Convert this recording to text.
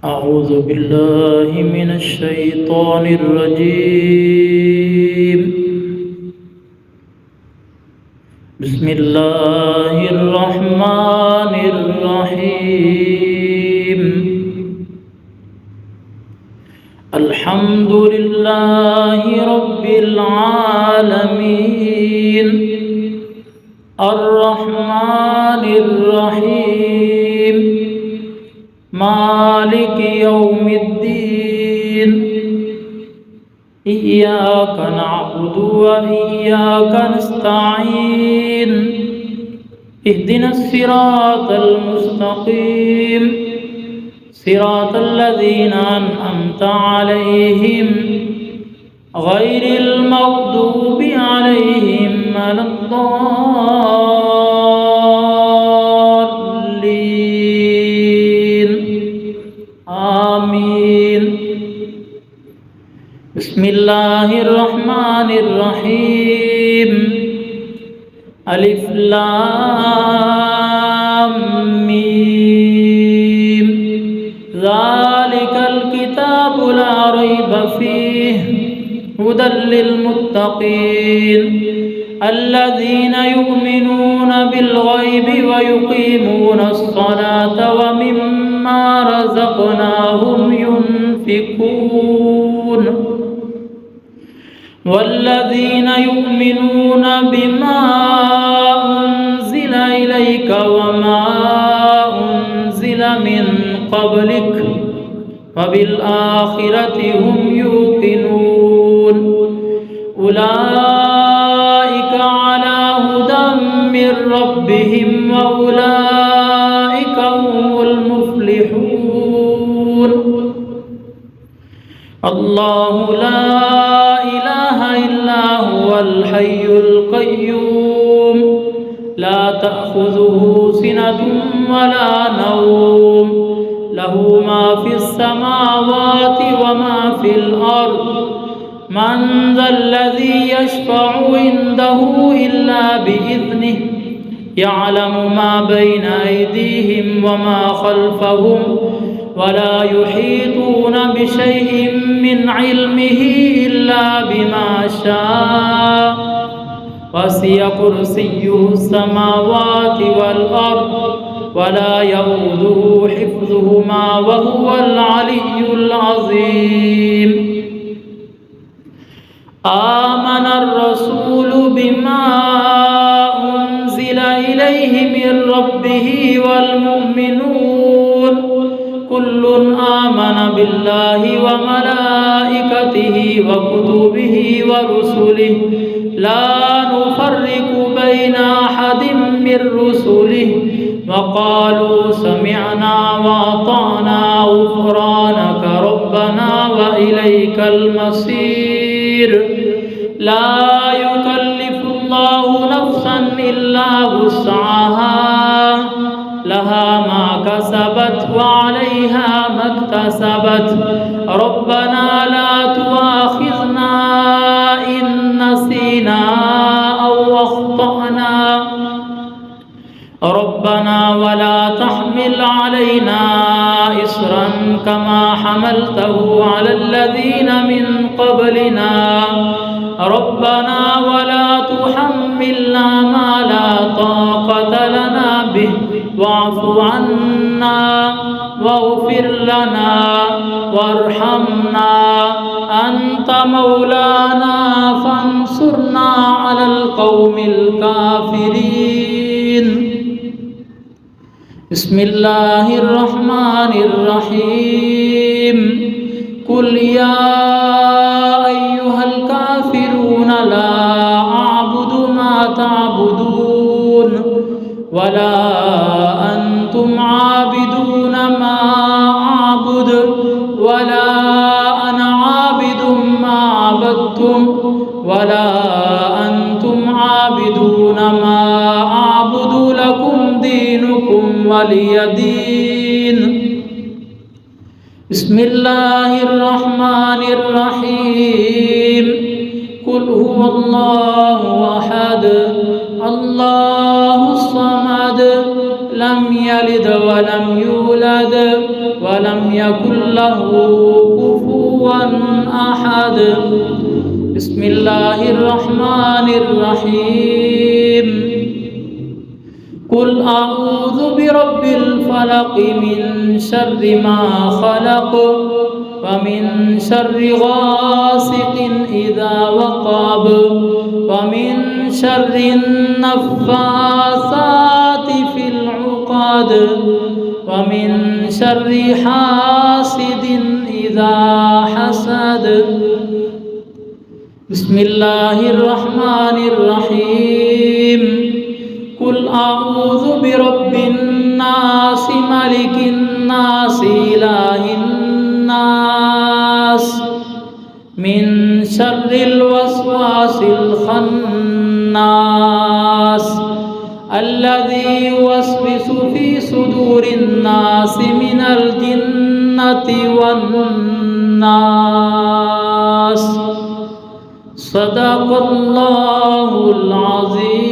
أعوذ بالله من الشيطان الرجيم. بسم الله الرحمن الرحيم. الحمد لله رب العالمين الرحمن الرحيم مالك يوم الدين. إياك نعبد وإياك نستعين. اهدنا الصراط المستقيم صراط الذين أنعمت عليهم غير المغضوب عليهم ولا الضالين. آمين. بسم الله الرحمن الرحيم. ألف لام ميم. ذلك الكتاب لا ريب فيه هدى للمتقين الذين يؤمنون بالغيب ويقيمون الصلاة ومما رزقناهم ينفقون والذين يؤمنون بما أنزل إليك وما أنزل من قبلك وبالآخرة هم يوقنون. أولئك على هدى من ربهم وأولئك هم المفلحون. الله لا إله إلا هو الحي القيوم لا تأخذه سنة ولا نوم له ما في السماوات وما في الأرض. من ذا الذي يشفع عنده إلا بإذنه يعلم ما بين أيديهم وما خلفهم ولا يحيطون بشيء من علمه إلا بما شاء وسع كرسيه السماوات والأرض ولا يؤوده حفظهما وهو العلي العظيم. آمن الرسول بما أنزل إليه من ربه والمؤمنون كل آمن بالله وملائكته وكتبه ورسله لا نفرق بين أحد من رسله وقالوا سمعنا وأطعنا غفرانك ربنا وإليك المصير. لا يكلف الله نفسا إلا وسعها لها ما كسبت وعليها ما اكتسبت. ربنا لا تؤاخذنا إن نسينا أو أخطأنا ربنا ولا تحمل علينا إصرا كما حملته على الذين من قبلنا ربنا ولا تحملنا ما لا طاقة لنا به واعف عنا واغفر لنا وارحمنا أنت مولانا فانصرنا على القوم الكافرين. بسم الله الرحمن الرحيم. قل يا أيها الكافرون لا أعبد ما تعبدون ولا أنتم عابدون ما أعبد ولا أنا عابد ما عبدتم ولا أنتم عابدون ما أعبد لكم دينكم ولي دين. بسم الله الرحمن الرحيم. قل هو الله أحد الله الصمد لم يلد ولم يولد ولم يكن له كفوا أحد بسم الله الرحمن الرحيم قل أعوذ برب الفلق من شر ما خلق ومن شر غاسق إذا وقب ومن شر النفاثات في العقد ومن شر حاسد إذا حسد بسم الله الرحمن الرحيم قل أعوذ برب الناس ملك الناس إله الناس من شر الوسواس الخناس الذي يوسوس في صدور الناس من الجنة والناس صدق الله العظيم